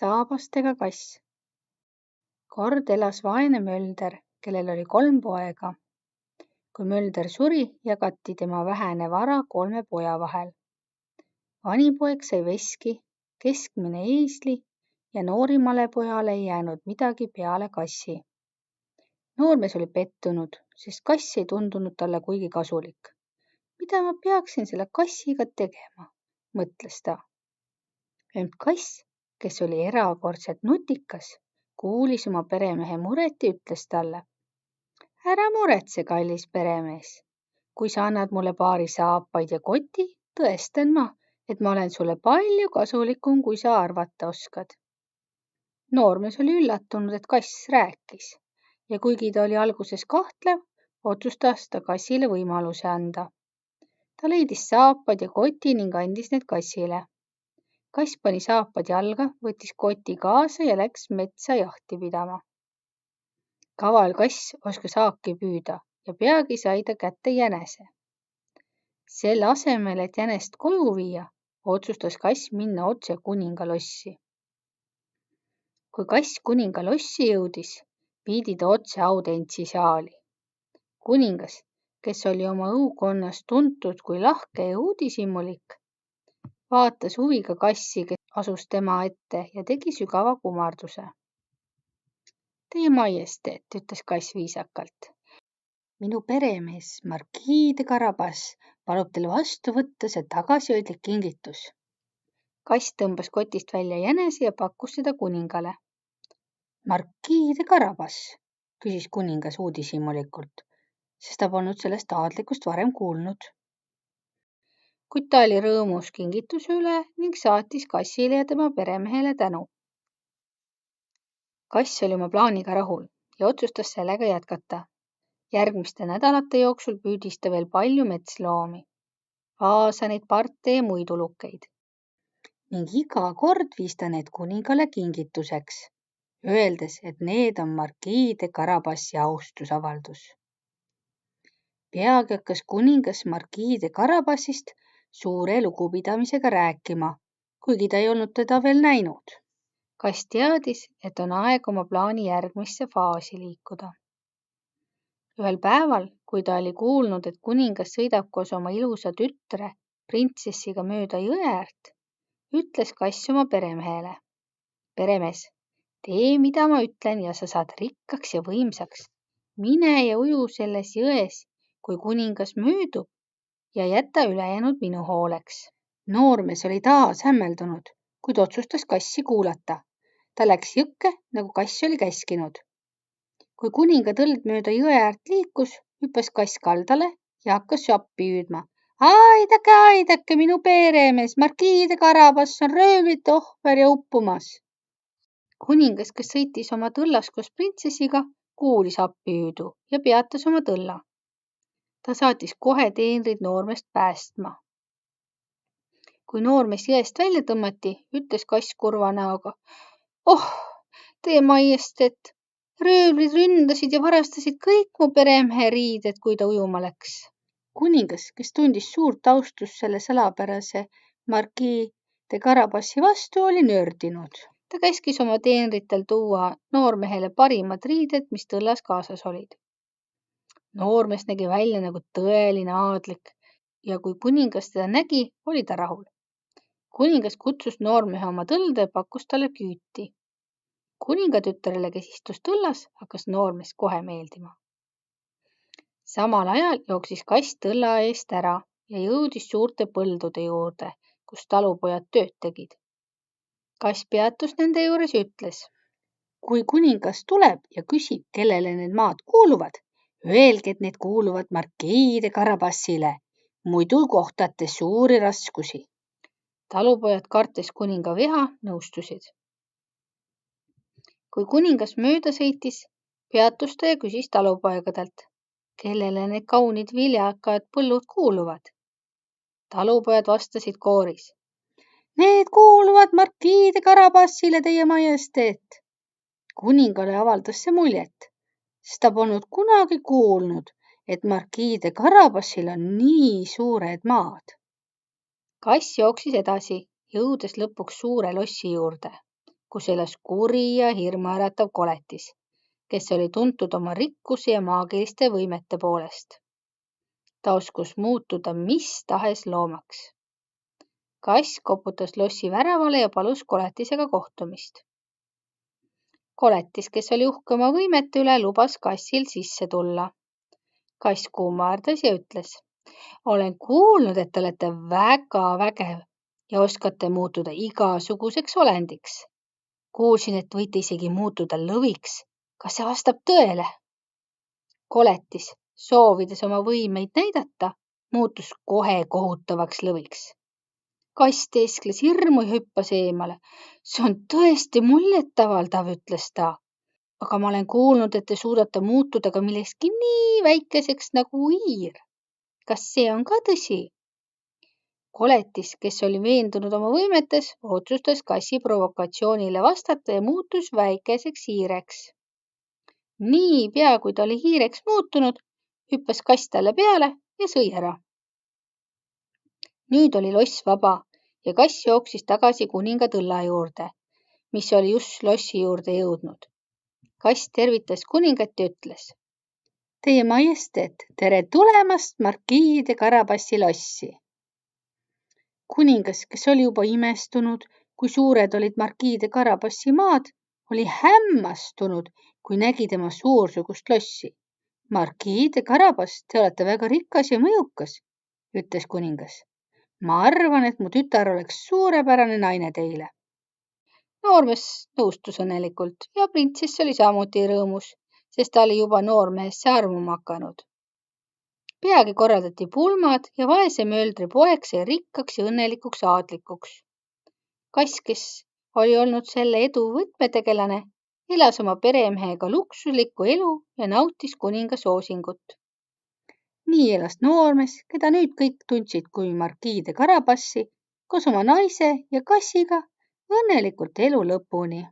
saabastega kass. Kord elas vaene mölder, kellel oli 3 poega. Kui mölder suri, jagati tema vähene vara 3 poja vahel. Vanim poeg sai veski, keskmine eisli ja noorimale pojale ei jäänud midagi peale kassi. Noormees oli pettunud, sest kass ei tundunud talle kuigi kasulik. Mida ma peaksin selle kassiga tegema, mõtles ta. Ent kass, kes oli erakordselt nutikas, kuulis oma peremehe muret ja ütles talle. Ära muretse, kallis peremees. Kui sa annad mulle paari saapaid ja koti, tõestan ma, et ma olen sulle palju kasulikum, kui sa arvata oskad. Noormees oli üllatunud, et kass rääkis ja kuigi ta oli alguses kahtlev, otsustas ta kassile võimaluse anda. Ta leidis saapad ja koti ning andis need kassile. Kass pani saapad jalga, võttis koti kaasa ja läks metsa jahti pidama. Kaval kass oskas haaki püüda ja peagi sai ta kätte jänese. Selle asemel, et jänest koju viia, otsustas kass minna otse kuningalossi. Kui kass kuningalossi jõudis, viidi ta otse audientsi saali. Kuningas, kes oli oma õukonnas tuntud kui lahke ja uudishimulik, vaatas huviga kassi, kes asus tema ette ja tegi sügava kummarduse. Teie majesteet, ütles kass viisakalt. Minu peremees Marquis de Carabas palub teil vastu võtta see tagasihoidlik kingitus. Kass tõmbas kotist välja jänese ja pakkus seda kuningale. Marquis de Carabas, küsis kuningas uudishimulikult, sest ta polnud sellest aadlikust varem kuulnud. Kuid ta oli rõõmus kingituse üle ning saatis kassile ja tema peremehele tänu. Kass oli oma plaaniga rahul ja otsustas sellega jätkata. Järgmiste nädalate jooksul püüdis ta veel palju metsloomi, faasaneid, parte ja muid ulukeid. Ning iga kord viis ta need kuningale kingituseks, öeldes, et need on Marquis de Carabasi austusavaldus. Peagi hakkas kuningas Marquis de Carabasist suure lugupidamisega rääkima, kuigi ta ei olnud teda veel näinud. Kass teadis, et on aeg oma plaani järgmisse faasi liikuda. Ühel päeval, kui ta oli kuulnud, et kuningas sõidab koos oma ilusa tütre, printsessiga mööda jõe äärt, ütles kass oma peremehele. Peremees, tee, mida ma ütlen ja sa saad rikkaks ja võimsaks. Mine ja uju selles jões, kui kuningas möödub ja jäta ülejäänud minu hooleks. Noormees oli taas hämmeldunud, kuid otsustas kassi kuulata. Ta läks jõkke, nagu kass oli käskinud. Kui kuninga tõld mööda jõe äärt liikus, hüppas kass kaldale ja hakkas appi hüüdma. Aidake, minu peremees, Marquis de Carabas on röövlite ohver ja uppumas. Kuningas, kes sõitis oma tõllas koos printsessiga, kuulis appihüüdu ja peatas oma tõlla. Ta saatis kohe teenrid noormest päästma. Kui noormees jõest välja tõmmati, ütles kass kurva näoga. Oh, teie majesteet, röövlid ründasid ja varastasid kõik mu peremehe riided, kui ta ujuma läks. Kuningas, kes tundis suurt austust selle salapärase Marquis de Carabasi vastu, oli nördinud. Ta käskis oma teenritel tuua noormehele parimad riided, mis tõllas kaasas olid. Noormees nägi välja nagu tõeline aadlik ja kui kuningas teda nägi, oli ta rahul. Kuningas kutsus noormehe oma tõlda ja pakkus talle küüti. Kuningatütrele, kes istus tõllas, hakkas noormees kohe meeldima. Samal ajal jooksis kass tõlla eest ära ja jõudis suurte põldude juurde, kus talupojad tööd tegid. Kass peatus nende juures ja ütles. Kui kuningas tuleb ja küsib, kellele need maad kuuluvad, öelge, et need kuuluvad Marquis de Carabasile, muidu kohtate suuri raskusi. Talupojad, kartes kuninga viha, nõustusid. Kui kuningas mööda sõitis, peatus ta ja küsis talupoegadelt, kellele need kaunid viljakad põllud kuuluvad. Talupojad vastasid kooris. Need kuuluvad Marquis de Carabasile, teie majesteet. Kuningale avaldas see muljet, sest ta polnud kunagi kuulnud, et Marquis de Carabasil on nii suured maad. Kass jooksis edasi, jõudes lõpuks suure lossi juurde, kus elas kuri ja hirmuäratav koletis, kes oli tuntud oma rikkuse ja maagiliste võimete poolest. Ta oskus muutuda mis tahes loomaks. Kass koputas lossi väravale ja palus koletisega kohtumist. Koletis, kes oli uhke oma võimete üle, lubas kassil sisse tulla. Kass kummardas ja ütles: olen kuulnud, et te olete väga vägev ja oskate muutuda igasuguseks olendiks. Kuulsin, et võite isegi muutuda lõviks. Kas see vastab tõele? Koletis, soovides oma võimeid näidata, muutus kohe kohutavaks lõviks. Kass teeskles hirmu ja hüppas eemale. See on tõesti muljetavaldav, ütles ta. Aga ma olen kuulnud, et te suudate muutuda ka millekski nii väikeseks nagu hiir. Kas see on ka tõsi? Koletis, kes oli veendunud oma võimetes, otsustas kassi provokatsioonile vastata ja muutus väikeseks hiireks. Niipea, kui ta oli hiireks muutunud, hüppas kass talle peale ja sõi ära. Nüüd oli loss vaba ja kass jooksis tagasi kuninga tõlla juurde, mis oli just lossi juurde jõudnud. Kass tervitas kuningat ja ütles: Teie majesteet, tere tulemast markiide Karabassi lossi. Kuningas, kes oli juba imestunud, kui suured olid markiide Karabassi maad, oli hämmastunud, kui nägi tema suursugust lossi. Markiide Karabass, te olete väga rikas ja mõjukas, ütles kuningas. Ma arvan, et mu tütar oleks suurepärane naine teile. Noormees nõustus õnnelikult ja printsess oli samuti rõõmus, sest ta oli juba noormehesse armuma hakanud. Peagi korraldati pulmad ja vaese mööldri poeg sai rikkaks ja õnnelikuks aadlikuks. Kass, kes oli olnud selle edu võtmetegelane, elas oma peremehega luksuslikku elu ja nautis kuninga soosingut. Nii elas noormees, keda nüüd kõik tundsid kui markiide Karabassi, koos oma naise ja kassiga õnnelikult elu lõpuni.